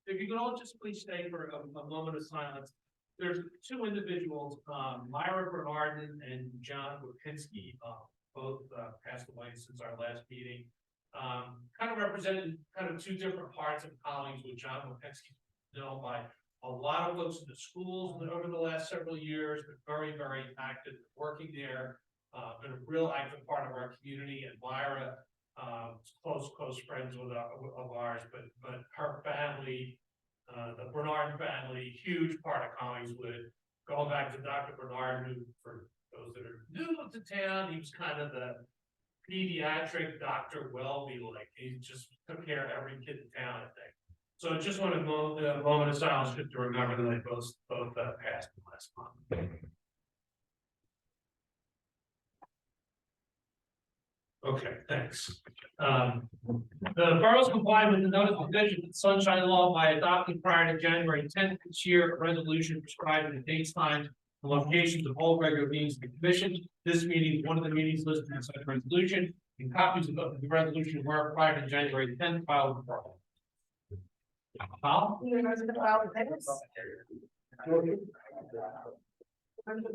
If you could all just please stay for a moment of silence. There's two individuals, Myra Bernardin and John Lipinski, both passed away since our last meeting. Kind of represented kind of two different parts of colleagues, with John Lipinski known by a lot of folks in the schools over the last several years, been very, very active working there, been a real active part of our community. And Myra, close friends of ours, but her family, the Bernard family, huge part of Collingswood. Going back to Dr. Bernard, who, for those that are new to town, he was kind of the pediatric Dr. Welby, like he just took care of every kid in town, I think. So I just want a moment of silence just to remember that they both passed last month. Okay, thanks. The borough's complied with the notice of provision of the Sunshine Law by adopting prior to January 10th this year a resolution prescribing the dates, times, and locations of all regular meetings of the commission. This meeting is one of the meetings listed in such resolution, and copies of the resolution were prior to January 10th filed with the borough. File? The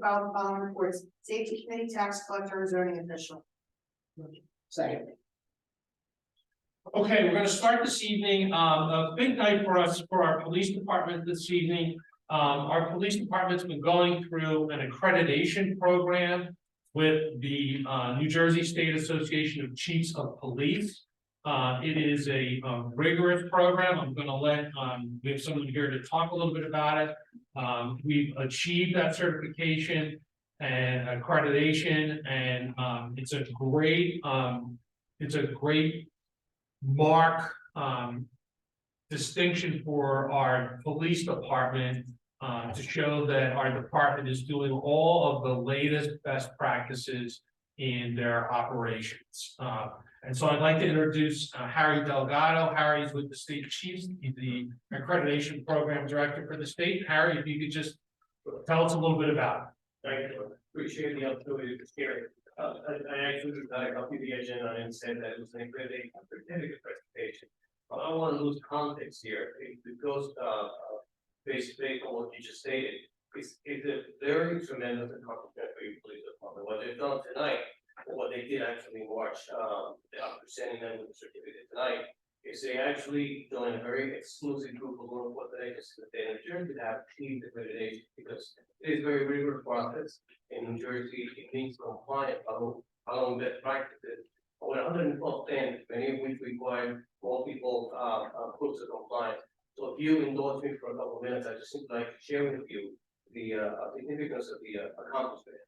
following reports: Safety Committee, Tax Collector, Zoning Official. Second. Okay, we're going to start this evening. A big night for us, for our police department this evening. Our police department's been going through an accreditation program with the New Jersey State Association of Chiefs of Police. It is a rigorous program. I'm going to let we have someone here to talk a little bit about it. We've achieved that certification and accreditation, and it's a great mark distinction for our police department to show that our department is doing all of the latest best practices in their operations. And so I'd like to introduce Harry Delgado. Harry's with the State Chiefs. He's the accreditation program director for the state. Harry, if you could just tell us a little bit about it. Thank you. Appreciate the opportunity to share it. I actually got a copy of the agenda and said that it was an accredited presentation. But I don't want to lose context here because based on what you just stated, it's a very tremendous accomplishment for your police department. What they've done tonight, or what they did actually in March, presenting them with the certificate tonight, is they actually joined a very exclusive group of law enforcement agencies in the state of New Jersey that have achieved accreditation, because it is a very rigorous process. In New Jersey, it means compliant following best practices. With 112 standards, many of which require multiple groups of compliance. So if you indulge me for a couple of minutes, I just simply like to share with you the significance of the accomplishment.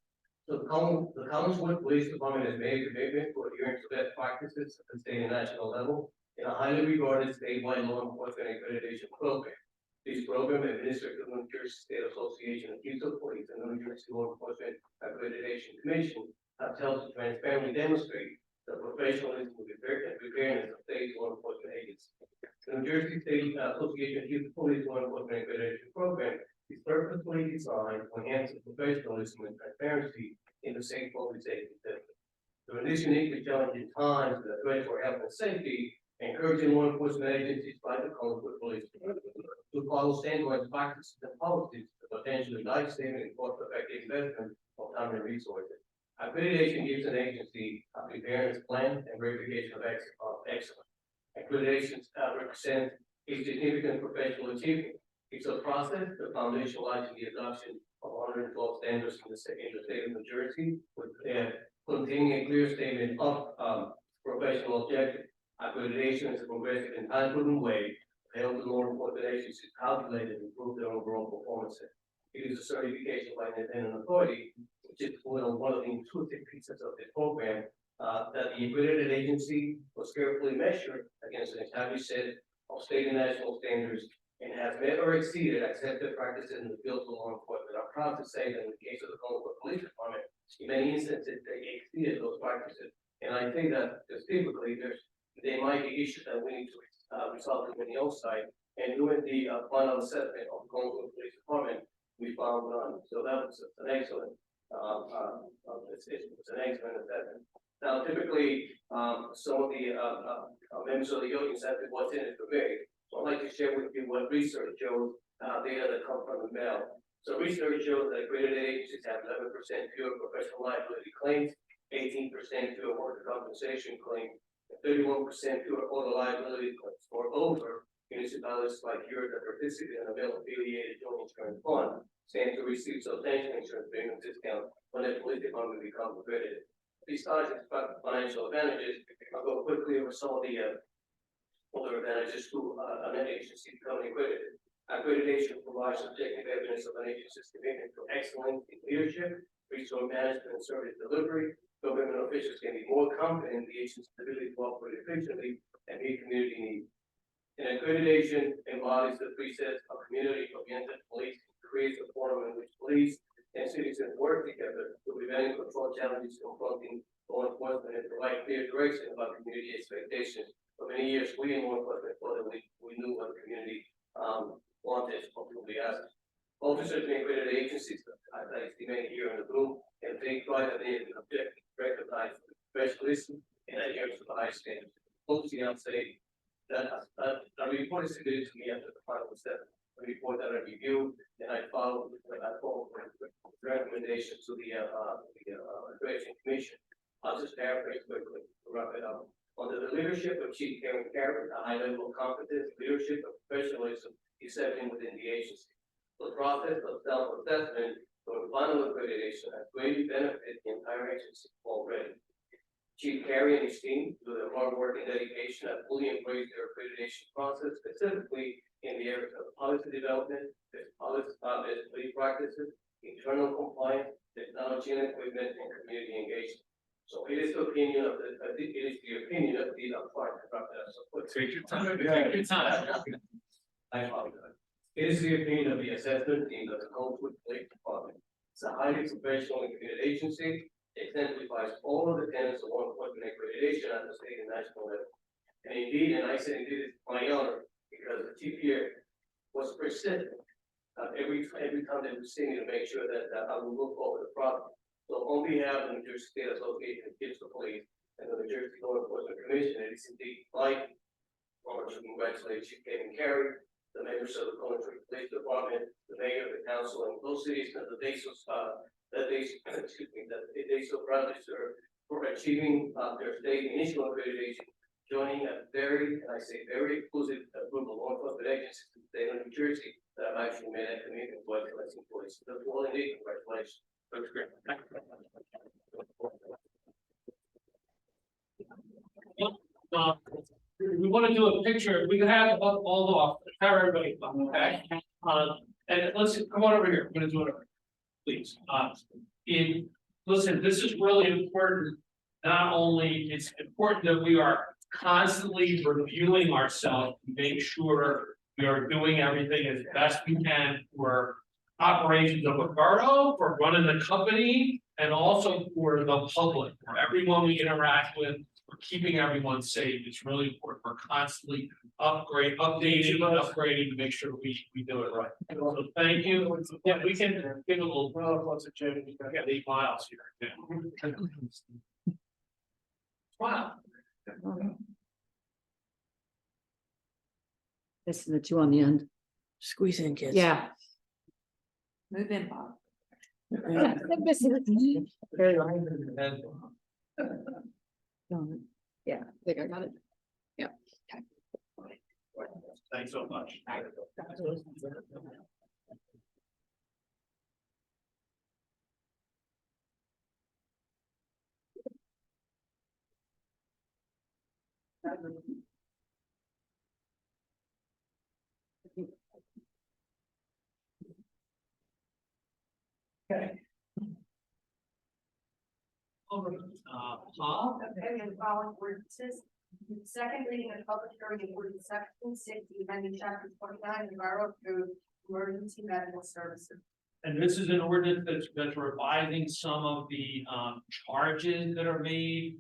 So the Collingswood Police Department has made a commitment for adherence to best practices at the state and national level in a highly regarded statewide law enforcement accreditation program. This program, administered through the New Jersey State Association of Chiefs of Police and the New Jersey Law Enforcement Accreditation Commission, have helped to transparently demonstrate the professionalism and preparedness of state law enforcement agencies. The New Jersey State Association of Chiefs of Police Law Enforcement Accreditation Program is purposefully designed to enhance the professionalism and transparency in the state public safety system. During these uniquely challenging times, the threat for health and safety, encouraging law enforcement agencies like the Collingswood Police to follow standardized practices and policies to potentially life-saving and cost-effective investment of time and resources. Accreditation gives an agency a preparedness plan and verification of excellence. Accreditation represents a significant professional achievement. It's a process that foundationalizes the adoption of 112 standards in the state of New Jersey, with containing a clear statement of professional objectives. Accreditation is a progressive and time-proven way to help the law enforcement agencies calculate and improve their overall performance. It is a certification by an independent authority, which is one of the intuitive pieces of the program, that the accredited agency was carefully measured against an established set of state and national standards and has met or exceeded accepted practices in the field of law enforcement. I'm proud to say that in the case of the Collingswood Police Department, in many instances, they exceeded those practices. And I think that just typically there might be issues that we need to resolve in the outside. And doing the final assessment of the Collingswood Police Department, we found none. So that was an excellent it's an excellent assessment. Now, typically, some of the, members of the audience have been what's in it for me. So I'd like to share with you what research shows, data that come from the mail. So research shows that accredited agencies have 11% fewer professional liability claims, 18% fewer worker compensation claims, and 31% fewer auto liability claims. Moreover, municipalities like yours that participate in the mail-affiliated joint insurance fund stand to receive substantial insurance premium discount when their police department becomes accredited. Besides its financial advantages, I'll go quickly over some of the other advantages to an agency becoming accredited. Accreditation provides objective evidence of an agency's commitment to excellence in leadership, resource management, and service delivery. Government officials can be more confident in the agency's ability to operate efficiently and meet community needs. And accreditation embodies the precepts of community-oriented policing, creates a forum in which police and citizens work together to prevent and control challenges confronting law enforcement and provide clear direction about community expectations. For many years, we in law enforcement thought that we knew what the community wanted, ultimately asked. Officers in accredited agencies, as I estimate here in the room, can take pride that they have been objective, recognized professionalism and adherence to the high standards. Closing, I'll say that a report is submitted to me after the final step. A report that I review and I follow recommendations to the accreditation commission. I'll just paraphrase quickly to wrap it up. Under the leadership of Chief Karen Carrot, a high level of competence, leadership, and professionalism is evident within the agency. The process of self-assessment for final accreditation has greatly benefited the entire agency already. Chief Carey and his team, through their hard work and dedication, have fully embraced their accreditation process, specifically in the areas of policy development, policy practices, internal compliance, technology and equipment, and community engagement. So it is the opinion of the, it is the opinion of the, Take your time. Take your time. I apologize. It is the opinion of the assessment team that the Coldwood Police Department. It's a highly professional and committed agency. It exemplifies all of the tenets of law enforcement accreditation at the state and national level. And indeed, and I say indeed, it's my honor because the chief here was persistent. Every time they would see me to make sure that I will move over the problem. So on behalf of the New Jersey State Association of Chiefs of Police and the New Jersey Law Enforcement Commission, it is indeed my honor to congratulate Chief Kevin Carey, the members of the Coventry Police Department, the mayor of the council, and those cities that they so proudly serve for achieving their state initial accreditation, joining a very, and I say very exclusive group of law enforcement agencies in the state of New Jersey that have actually made that commitment to excellence in police. That's all I need. Congratulations. That's great. We want to do a picture. We can have all off. Have everybody come, okay? And let's come on over here. We're going to do it, please. Listen, this is really important. Not only it's important that we are constantly reviewing ourselves to make sure we are doing everything as best we can for operations of a borough, for running the company, and also for the public, for everyone we interact with, for keeping everyone safe. It's really important. We're constantly updating and upgrading to make sure we do it right. So thank you. Yeah, we can give a little, what's a joke? We got 8 miles here. Yeah. Wow. This is the 2 on the end. Squeeze in, kids. Yeah. Move in, Bob. Very light. And Yeah, I think I got it. Yeah. thanks so much. Okay. Paul? Okay, we have the following ordinances. Second reading of public hearing of ordinance section 60, amending chapter 29 of the Borough Code, emergency medical services. And this is an ordinance that's revising some of the charges that are made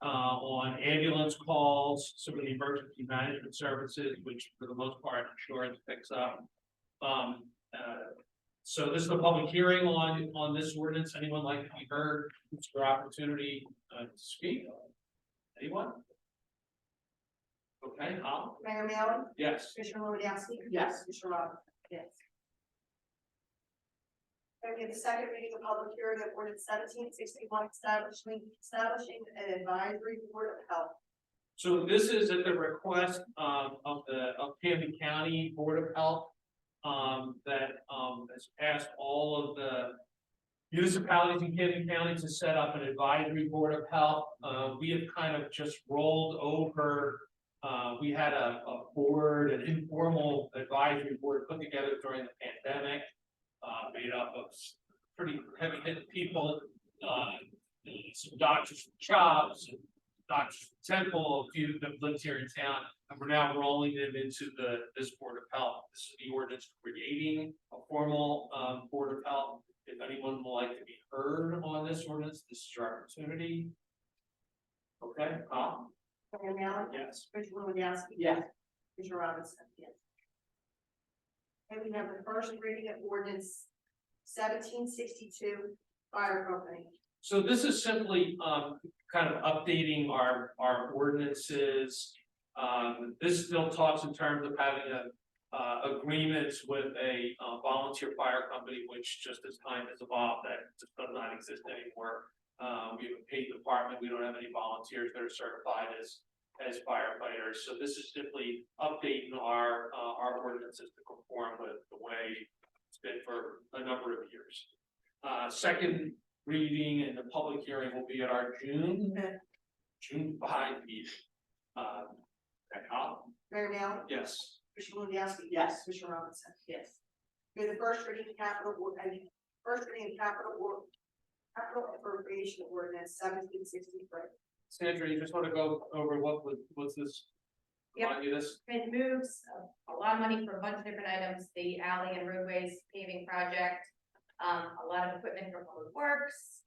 on ambulance calls, some of the emergency management services, which for the most part insurance picks up. So this is the public hearing on this ordinance. Anyone like to be heard? It's your opportunity to speak. Anyone? Okay, Mayor Melham, yes. Commissioner Lewandowski. Yes. Commissioner Robinson. Yes. And we have the second reading of public hearing of ordinance 1761, establishing an advisory board of health. So this is at the request of Camden County Board of Health. That has asked all of the municipalities in Camden County to set up an advisory board of health. We have kind of just rolled over. We had a board, an informal advisory board put together during the pandemic. Made up of pretty heavy hitting people, some doctors from Chops, and Dr. Temple, a few that lived here in town, and we're now rolling them into this Board of Health. This is the ordinance creating a formal Board of Health. If anyone would like to be heard on this ordinance, this is your opportunity. Okay, Mayor Melham, yes. Commissioner Lewandowski. Yes. Commissioner Robinson. Yes. And we have the first reading of ordinance 1762, fire company. So this is simply kind of updating our ordinances. This still talks in terms of having agreements with a volunteer fire company, which just as time has evolved, that just does not exist anymore. We have a paid department, we don't have any volunteers that are certified as firefighters. So this is simply updating our ordinances to conform with the way it's been for a number of years. Second reading and the public hearing will be at our June 5 meeting. Okay, Mayor Melham, yes. Commissioner Lewandowski. Yes. Commissioner Robinson. Yes. We have the first reading of capital appropriation ordinance 1763. Sandra, you just want to go over what's this? Yep. Remind you this? It moves a lot of money for a bunch of different items, the alley and roadways paving project, a lot of equipment for public works.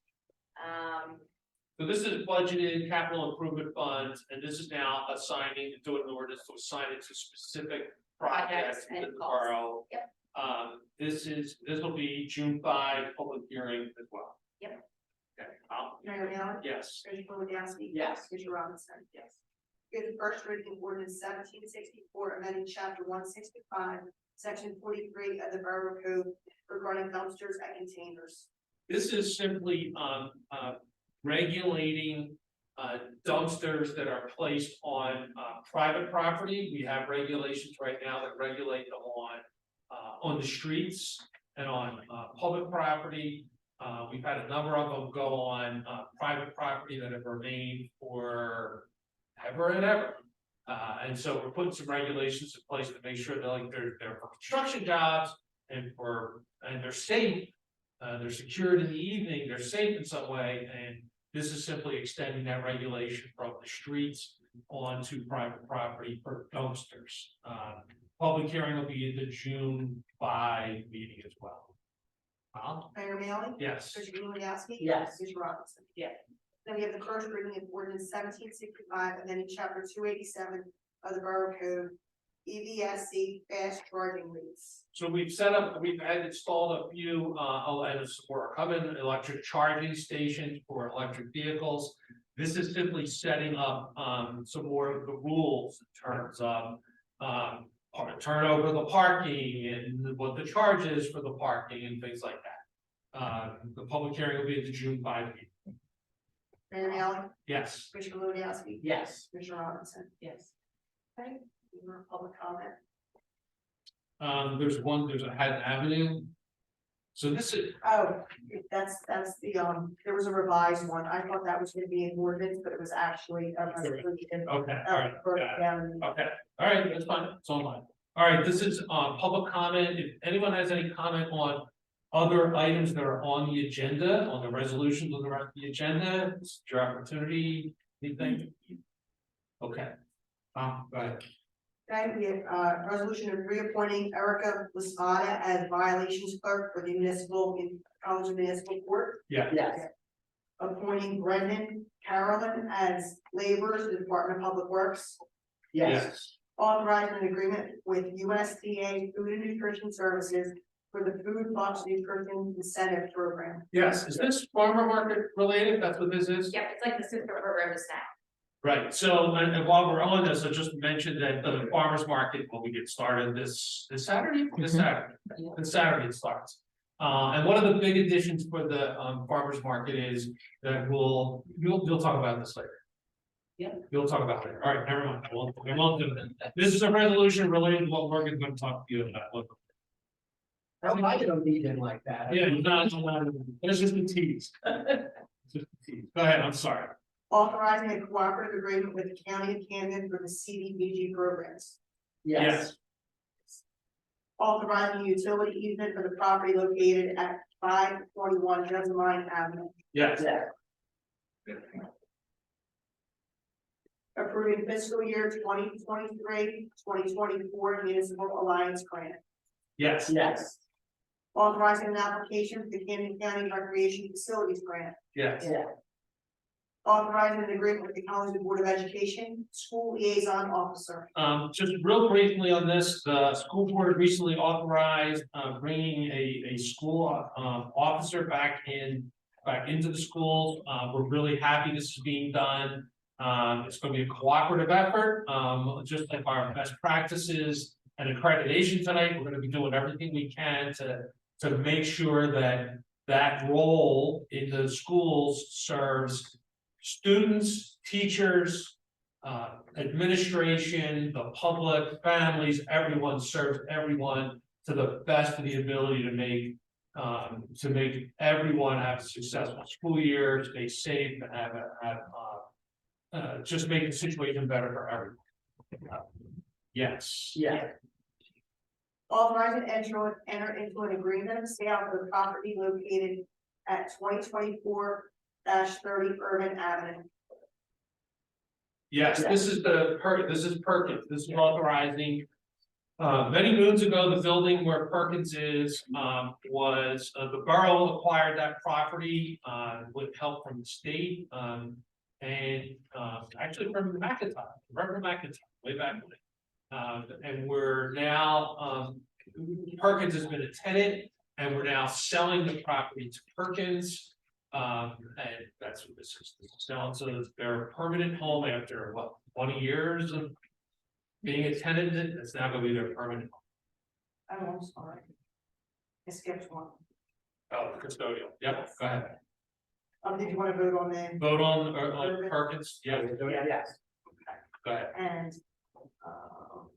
So this is budgeted capital improvement funds, and this is now assigning, doing the ordinance to assign it to specific projects Projects and within the costs. borough. Yep. This will be June 5 public hearing as well. Yep. Okay, Mayor Melham, yes. Commissioner Lewandowski. Yes. Commissioner Robinson. Yes. We have the first reading of ordinance 1764, amending chapter 165, section 43 of the Borough Code regarding dumpsters and containers. This is simply regulating dumpsters that are placed on private property. We have regulations right now that regulate them on the streets and on public property. We've had a number of them go on private property that have remained for ever and ever. And so we're putting some regulations in place to make sure that they're for construction jobs and they're safe. They're secured in the evening, they're safe in some way, and this is simply extending that regulation from the streets onto private property for dumpsters. Public hearing will be at the June 5 meeting as well. Mayor Melham, Yes. Commissioner Lewandowski. Yes. Commissioner Robinson. Yes. Then we have the first reading of ordinance 1765, and then in chapter 287 of the Borough Code, EVSC fast charging rates. So we've had installed a few, and some more coming, electric charging stations for electric vehicles. This is simply setting up, some more of the rules in terms of, turn over the parking and what the charge is for the parking and things like that. The public hearing will be at the June 5 meeting. Mayor Melham, Yes. Commissioner Lewandowski. Yes. Commissioner Robinson. Yes. Okay, your public comment. There's a Haddon Avenue. So this is, Oh, that's the, there was a revised one. I thought that was gonna be an ordinance, but it was actually. okay, all right. Broke got it. down. Okay, all right, that's fine, it's online. All right, this is public comment. If anyone has any comment on other items that are on the agenda, on the resolutions on the rest of the agenda, it's your opportunity, anything? Okay. Go ahead. Okay, we have resolution of reappointing Erica Lasada as violations clerk for the College of Municipal Court. Yeah, Yes. Appointing Brendan Carolyn as laborers to the Department of Public Works. Yes. Authorizing an agreement with USDA Food and Nutrition Services for the Food Box Nutrition Incentive Program. Yes, is this farmer market related? That's what this is? Yep, it's like the sister program to SNAP. Right, so, and while we're on this, I just mentioned that the farmer's market will get started this Saturday, this Saturday, this Saturday it starts. And one of the big additions for the farmer's market is that you'll talk about this later. Yeah. You'll talk about it later, all right, never mind, we won't do that. This is a resolution related to what Morgan's gonna talk to you about. Look. I don't need it like that. Yeah, no, there's just a tease. Just a tease. Go ahead, I'm sorry. Authorizing a cooperative agreement with the County of Camden for the CDBG programs. Yes, Authorizing utility easement for the property located at 521 Jessamine Avenue. Yes, yeah, Approving fiscal year 2023-2024 municipal alliance grant. yes, yes, Authorizing an application for the Camden County Recreation Facilities Grant. yes. yeah, Authorizing an agreement with the College Board of Education, School Liaison Officer. Just real briefly on this, the school board recently authorized, bringing a school, officer back into the schools. We're really happy this is being done. It's gonna be a cooperative effort, just like our best practices and accreditation tonight. We're gonna be doing everything we can to make sure that role in the schools serves students, teachers, administration, the public, families, everyone serves everyone to the best of the ability to make everyone have a successful school year, stay safe, and just make the situation better for everyone. Yes. yeah, Authorizing enter into an agreement of sale for the property located at 2024-30 Urban Avenue. Yes, this is Perkins, this is authorizing. Many moons ago, the building where Perkins is, was, the borough acquired that property, with help from the state, and, actually from McIntyre, Reverend McIntyre, way back when. And we're now, Perkins has been a tenant, and we're now selling the property to Perkins. And that's what this is selling, so it's their permanent home after what, 20 years of being a tenant, it's now gonna be their permanent home. Oh, I'm sorry. I skipped one. Oh, custodial, yep, go ahead. Did you want to vote on that? Vote on Perkins, yeah, yes, go ahead. And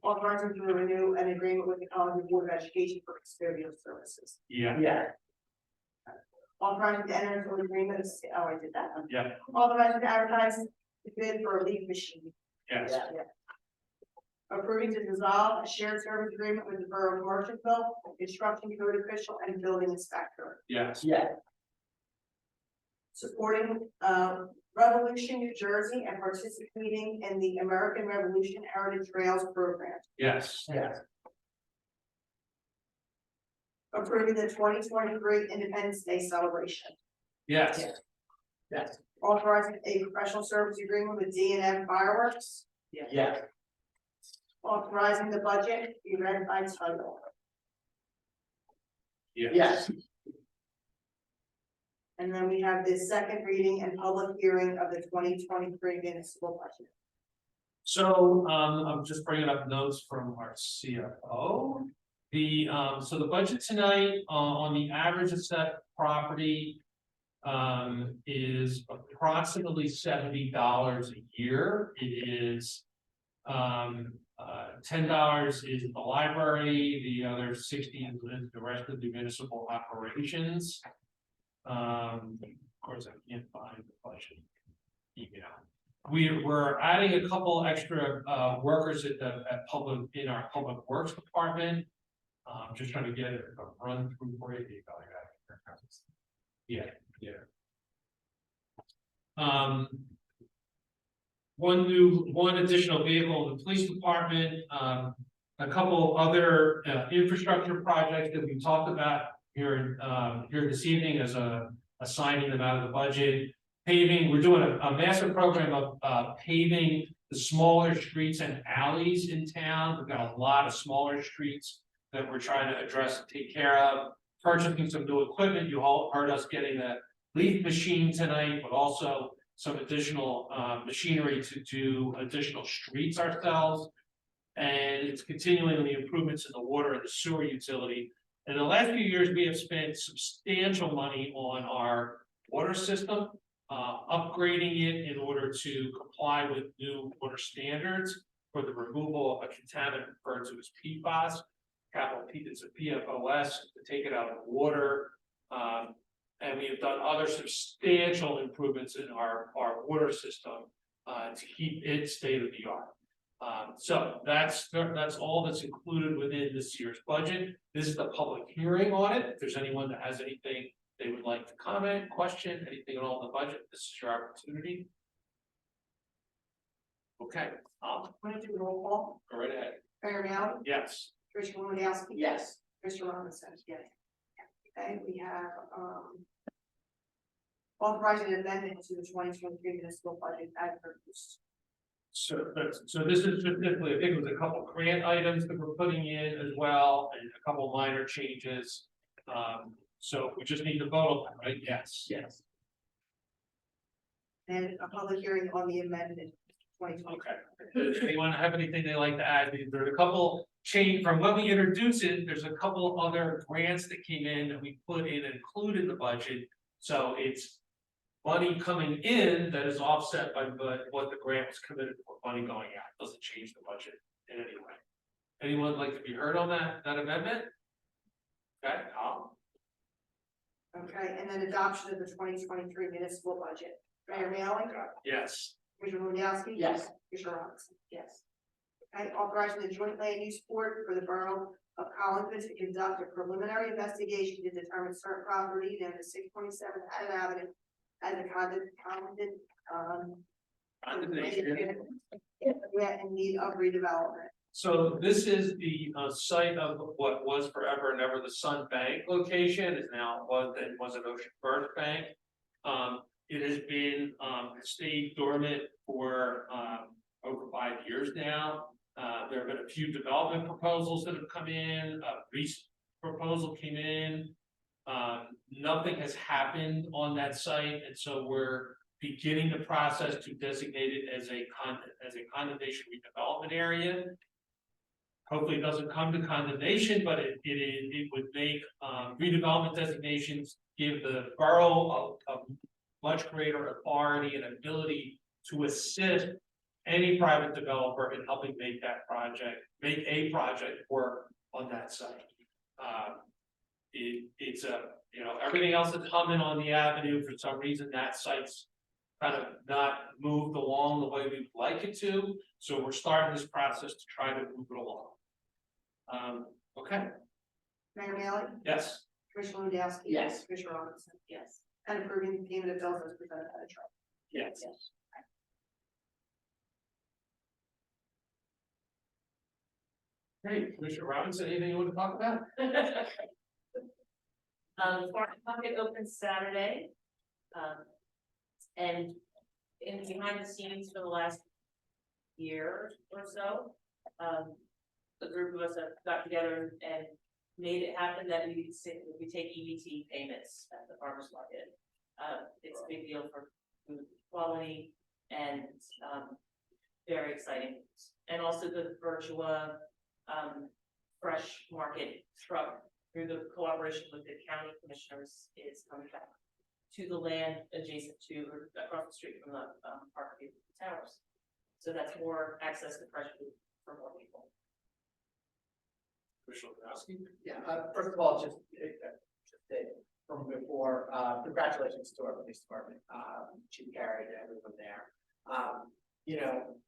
authorizing to renew an agreement with the College Board of Education for custodial services. Yeah, yeah, Authorizing to enter into an agreement, oh, I did that one. yeah, Authorizing to advertise the bid for a leaf machine. yes, yeah, Approving to dissolve a shared service agreement with the Borough of Marshallville, construction code official and building inspector. yes, yeah, Supporting Revolution, New Jersey, and participating in the American Revolution Heritage Trails program. yes, yes, Approving the 2023 Independence Day celebration. yes, yes, Authorizing a professional service agreement with D&M Fireworks. yeah, Authorizing the budget to be read by title. yes, And then we have the second reading and public hearing of the 2023 municipal budget. So, I'm just bringing up notes from our CFO. So the budget tonight, on the average assessed property. Is approximately $70 a year. It is. $10 is the library, the other 60 is the rest of the municipal operations. Of course, I can't find the budget email. We're adding a couple extra workers in our public works department. Just trying to get a run through for you. Yeah. One additional vehicle in the police department, a couple other infrastructure projects that we talked about here this evening as assigning them out of the budget. Paving, we're doing a massive program of paving the smaller streets and alleys in town. We've got a lot of smaller streets that we're trying to address and take care of. Purchasing some new equipment, you all heard us getting a leaf machine tonight, but also some additional machinery to do additional streets ourselves. And it's continuing on the improvements in the water and the sewer utility. In the last few years, we have spent substantial money on our water system, upgrading it in order to comply with new water standards for the removal of a contaminant referred to as PFAS. Capital P, it's a PFOS, to take it out of the water. And we have done other substantial improvements in our water system to keep it state of the art. So that's all that's included within this year's budget. This is the public hearing on it. If there's anyone that has anything they would like to comment, question, anything at all in the budget, this is your opportunity. Okay, I'm gonna do a roll call. go right ahead. Mayor Mallon, Yes. Commissioner Woodowski. Yes. Mr. Robinson. Yes. Okay, we have, authorizing an amendment to the 2023 municipal budget as produced. So this is specifically, I think it was a couple grant items that we're putting in as well, and a couple minor changes. So we just need to vote on that, right? Yes. Yes. And a public hearing on the amendment 2020. Okay. Does anyone have anything they'd like to add? There's a couple change from when we introduced it, there's a couple other grants that came in that we put in and included in the budget. So it's money coming in that is offset by what the grant was committed for, money going out, doesn't change the budget in any way. Anyone like to be heard on that amendment? Okay, Okay, and then adoption of the 2023 municipal budget. Mayor Mallon, yes. Commissioner Woodowski. Yes. Commissioner Robinson. Yes. Okay, authorizing the joint land use board for the borough of Collinsville to conduct a preliminary investigation to determine certain property known as 627 Haddon Avenue as a Condemnation. Yeah, in need of redevelopment. So this is the site of what was forever and ever the Sun Bank location, is now was an Ocean First Bank. It has been stayed dormant for over 5 years now. There have been a few development proposals that have come in, a recent proposal came in. Nothing has happened on that site, and so we're beginning the process to designate it as a condemnation redevelopment area. Hopefully it doesn't come to condemnation, but it would make redevelopment designations, give the borough a much greater authority and ability to assist any private developer in helping make a project work on that site. It's everything else that's coming on the avenue, for some reason, that site's kind of not moved along the way we'd like it to, so we're starting this process to try to move it along. Okay, Mayor Mallon, yes, Commissioner Woodowski. Yes. Commissioner Robinson. Yes. And approving the payment of bills as presented by the treasurer. yes. Yes. Great, Commissioner Robinson, anything you want to talk about? Farm Market opens Saturday. And in behind the scenes for the last year or so, a group of us have got together and made it happen that we take EBT payments at the farmer's market. It's a big deal for food quality and, very exciting. And also the Virtua, fresh market truck through the cooperation with the county commissioners is coming back to the land adjacent to or across the street from the Park View Towers. So that's more access to fresh food for more people. Commissioner Woodowski? Yeah, first of all, just from before, congratulations to our police department, Chief Gary and everyone there.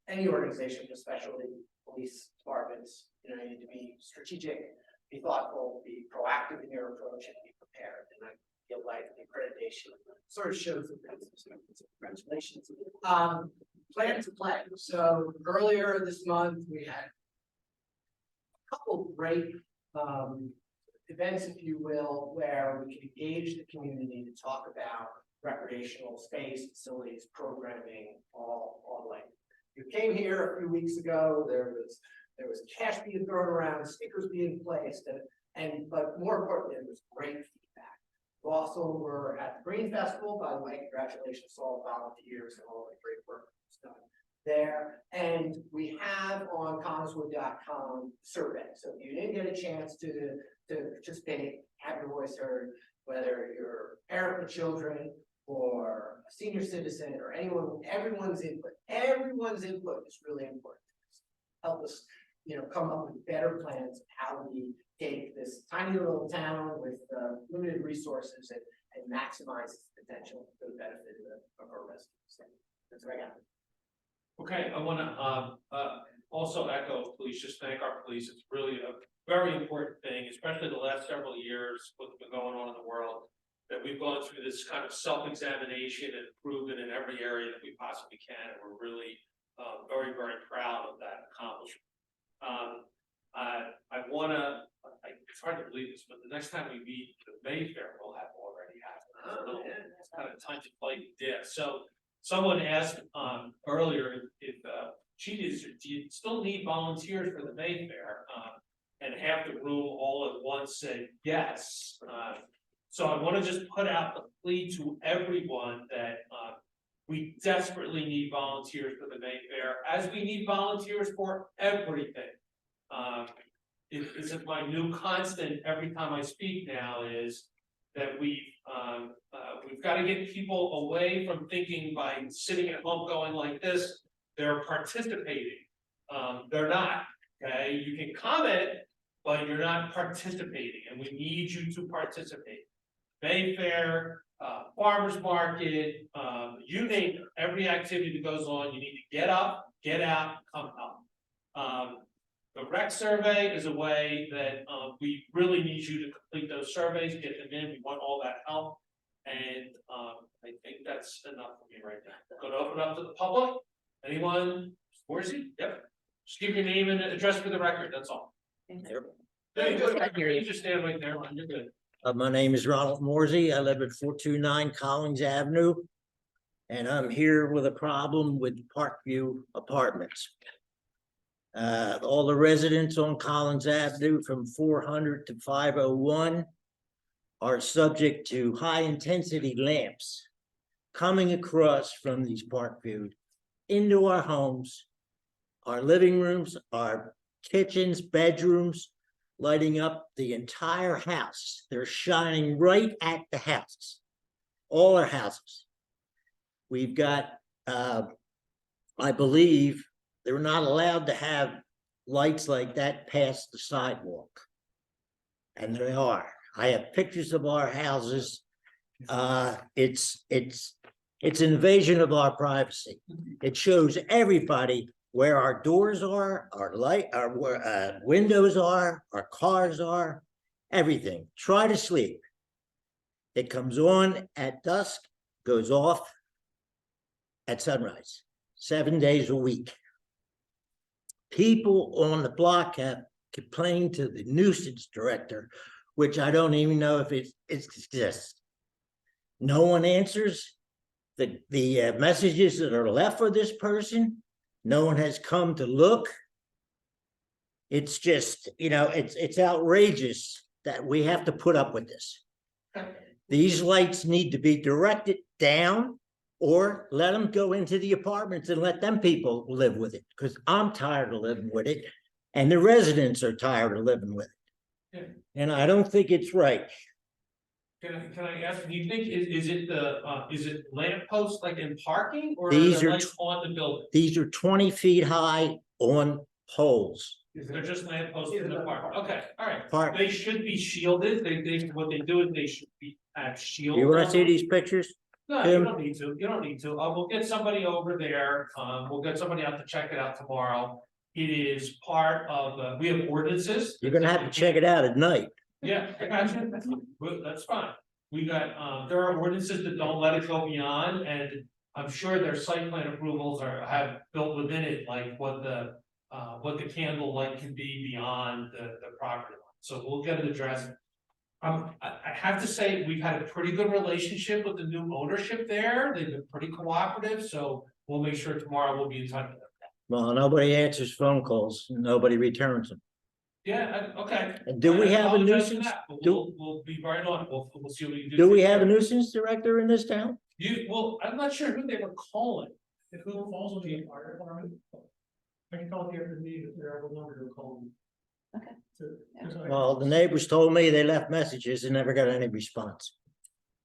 Any organization, especially police departments, you need to be strategic, be thoughtful, be proactive in your approach, and be prepared. And I feel like the accreditation sort of shows that. Congratulations. Plan to play. So earlier this month, we had a couple great events, if you will, where we could engage the community to talk about recreational space, facilities, programming, all like. You came here a few weeks ago, there was there was cash being thrown around, stickers being placed, but more importantly, there was great feedback. We also were at the Green Festival, by the way, congratulations to all the volunteers and all the great work that's done there. And we have on collinswood.com survey, so if you didn't get a chance to participate, have your voice heard, whether you're a parent with children or a senior citizen or anyone, everyone's input is really important. Help us, come up with better plans of how we take this tiny little town with limited resources and maximize its potential for the benefit of our residents. That's what I got. Okay, I wanna also echo, please just thank our police. It's really a very important thing, especially the last several years, what's been going on in the world. That we've gone through this kind of self-examination and proven in every area that we possibly can, and we're really very, very proud of that accomplishment. It's hard to believe this, but the next time we meet, the Mayfair will have already happened. It's kind of time to fight death. So someone asked earlier if do you still need volunteers for the Mayfair? And half the room all at once said yes. So I want to just put out the plea to everyone that we desperately need volunteers for the Mayfair, as we need volunteers for everything. It's my new constant every time I speak now is that we've got to get people away from thinking by sitting at home going like this, they're participating. They're not, okay? You can comment, but you're not participating, and we need you to participate. Mayfair, farmers market, you name it, every activity that goes on, you need to get up, get out, come up. The rec survey is a way that we really need you to complete those surveys, get them in. We want all that help. And I think that's enough for me right now. Going to open up to the public. Anyone? Where is he? Yep. Just give your name and address for the record. That's all. You just stand right there. You're good. My name is Ronald Morsey. I live at 429 Collins Avenue. And I'm here with a problem with Parkview Apartments. All the residents on Collins Avenue from 400 to 501 are subject to high intensity lamps coming across from these Parkview into our homes, our living rooms, our kitchens, bedrooms, lighting up the entire house. They're shining right at the houses, all our houses. We've got, I believe, they're not allowed to have lights like that past the sidewalk. And they are. I have pictures of our houses. It's an invasion of our privacy. It shows everybody where our doors are, our windows are, our cars are, everything. Try to sleep. It comes on at dusk, goes off at sunrise, 7 days a week. People on the block have complained to the nuisance director, which I don't even know if it exists. No one answers the messages that are left for this person. No one has come to look. It's just, it's outrageous that we have to put up with this. These lights need to be directed down or let them go into the apartments and let them people live with it, because I'm tired of living with it and the residents are tired of living with it. Yeah. And I don't think it's right. Can I ask, do you think, is it lamp posts like in parking, or These are are lights on the building? These are 20 feet high on poles. They're just lamp posts in the park. Okay, all right. Park. They should be shielded. What they do is they should be have shields. You want on to see them. these pictures? No, Tim? you don't need to. You don't need to. We'll get somebody over there. We'll get somebody out to check it out tomorrow. It is part of, we have ordinances. You're gonna have to check it out at night. Yeah, I got you. Well, that's fine. We got, there are ordinances that don't let it go beyond, and I'm sure their site plan approvals have built within it, like what the candle light can be beyond the property line. So we'll get it addressed. I have to say, we've had a pretty good relationship with the new ownership there. They've been pretty cooperative, so we'll make sure tomorrow we'll be in touch with them. Well, nobody answers phone calls, nobody returns them. Yeah, okay. And do we I have a apologize for nuisance? that, but Do- We'll be right on, it. We'll see what we can do. Do to we take have a care of it. nuisance director in this town? Well, I'm not sure who they were calling. If who falls on the fire department. I can call the other meeting if they're ever wanted to call them. Okay. Well, the neighbors told me they left messages and never got any response.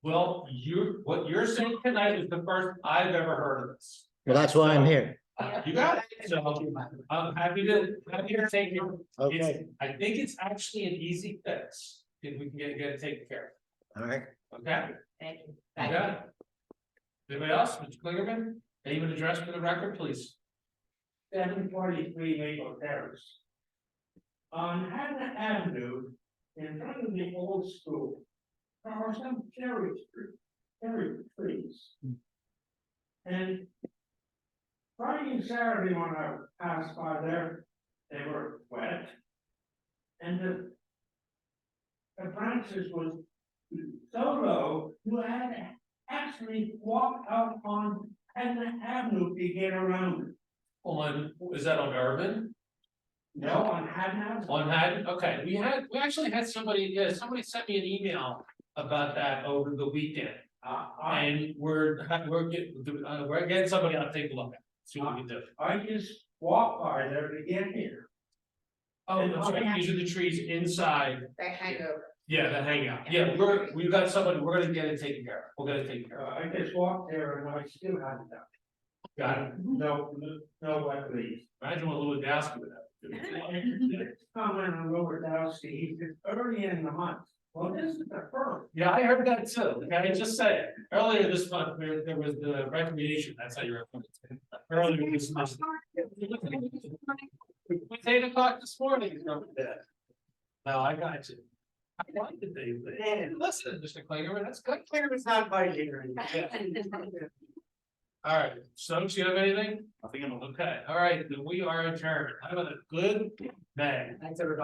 Well, what you're saying tonight is the first I've ever heard of this. Well, that's why I'm here. You got it, so I'm happy to take it. Okay. I think it's actually an easy fix, if we can get it taken care All right. of, okay? Thank you. You got it. Anybody else, Mr. Kligerman, name and address for the record, please. 743 Maple Terrace. On Hannah Avenue, in front of the old school, there are some cherry trees. And Friday and Saturday when I passed by there, they were wet. And the branches was so low, you had to actually walk out on Hannah Avenue to get around it. Is that on Urban? No, on Hannah. On Haddon, okay, we actually had somebody sent me an email about that over the weekend. And we're getting somebody out to take a look at, it, see what we can do. I just walked by there to get here. Oh, that's right, these are the trees inside, They hang over. yeah, that hang out, yeah, we've got somebody, we're gonna get it taken care of, we're gonna take care of I just walked there and I still haven't done. it. Got it, No wet leaves. imagine what Lewandowski would have. Comment on Robert Dowski, he said early in the month. Well, this is the first. Yeah, I heard that too, okay, I just said, earlier this month, there was the recreation, that's how you refer it. Earlier this month. It's 8 o'clock this morning, you know, yeah. No, I got you. I like the day, listen, Mr. Kligerman, that's good. It's not by here. All right, Stokes, you have anything? Okay, all right, then we are adjourned. Have a good day. Thanks, everybody.